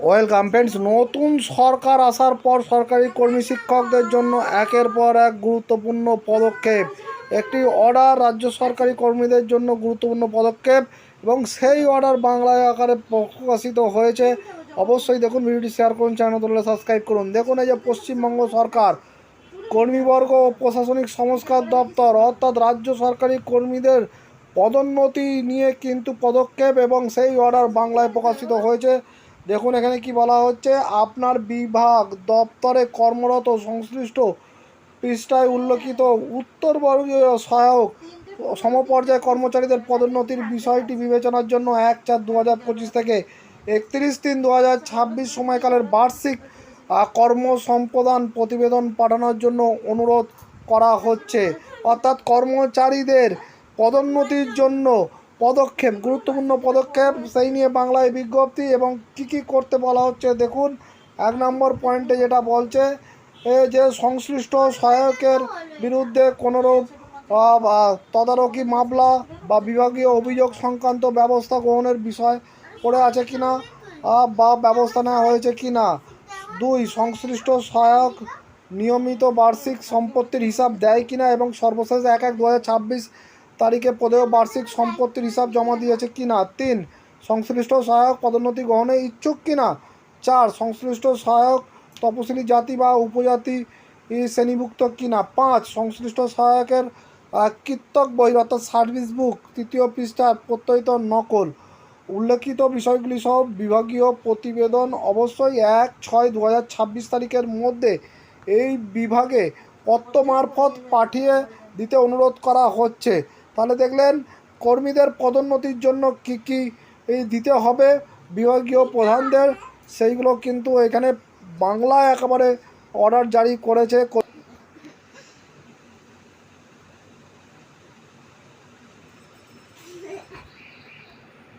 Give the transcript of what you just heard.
Welcome friends. নতুন সরকার আসার পর সরকারি কর্মী শিক্ষকদের জন্য একের পর এক গুরুত্বপূর্ণ পদক্ষেপ। একটি অর্ডার রাজ্য সরকারি কর্মীদের জন্য গুরুত্বপূর্ণ পদক্ষেপ এবং সেই অর্ডার বাংলায় আকারে প্রকাশিত হয়েছে। অবশ্যই দেখুন, ভিডিওটি শেয়ার করুন, চ্যানেল সাবস্ক্রাইব করুন। দেখুন, এই যে পশ্চিমবঙ্গ সরকার কর্মীবর্গ ও প্রশাসনিক সংস্কার দপ্তর অর্থাৎ রাজ্য সরকারি কর্মীদের পদোন্নতি নিয়ে কিন্তু পদক্ষেপ এবং সেই অর্ডার বাংলায় প্রকাশিত হয়েছে। দেখুন এখানে কি বলা হচ্ছে, আপনার বিভাগ দপ্তরে কর্মরত সংশ্লিষ্ট পৃষ্ঠায় উল্লেখিত উত্তরবঙ্গীয় সহায়ক সমপর্যায় কর্মচারীদের পদোন্নতির বিষয়টি বিবেচনার জন্য 1/4/2025 থেকে 31/3/2026 সময়কালের বার্ষিক কর্মসম্পাদন প্রতিবেদন পাঠানোর জন্য অনুরোধ করা হচ্ছে। অর্থাৎ কর্মচারীদের পদোন্নতির জন্য পদক্ষেপ, গুরুত্বপূর্ণ পদক্ষেপ, সেই নিয়ে বাংলায় বিজ্ঞপ্তি এবং কি করতে বলা হচ্ছে। দেখুন 1 নম্বর পয়েন্টে যেটা বলছে, যে সংশ্লিষ্ট সহায়কের বিরুদ্ধে কোনোরূপ তদারকি মামলা বা বিভাগীয় অভিযোগ সংক্রান্ত ব্যবস্থা গ্রহণের বিষয় পড়ে আছে কিনা বা ব্যবস্থা নেওয়া হয়েছে কিনা। 2, সংশ্লিষ্ট সহায়ক নিয়মিত বার্ষিক সম্পত্তির হিসাব দেয় কিনা এবং সর্বশেষ 1/1/2026 তারিখে পদেয় বার্ষিক সম্পত্তির হিসাব জমা দিয়েছে কিনা। 3, সংশ্লিষ্ট সহায়ক পদোন্নতি গ্রহণে ইচ্ছুক কিনা। 4, সংশ্লিষ্ট সহায়ক তপশিলি জাতি বা উপজাতি শ্রেণীভুক্ত কিনা। 5, সংশ্লিষ্ট সহায়কের কৃতক বই অর্থাৎ সার্ভিস বুক 3য় পৃষ্ঠার প্রত্যয়িত নকল। উল্লেখিত বিষয়গুলি সহ বিভাগীয় প্রতিবেদন অবশ্যই 1/6/2026 তারিখের মধ্যে এই বিভাগে পত্র মারফত পাঠিয়ে দিতে অনুরোধ করা হচ্ছে। তাহলে দেখলেন কর্মীদের পদোন্নতির জন্য কি দিতে হবে বিভাগীয় প্রধানদের, সেইগুলো কিন্তু এখানে বাংলায় একেবারে অর্ডার জারি করেছে।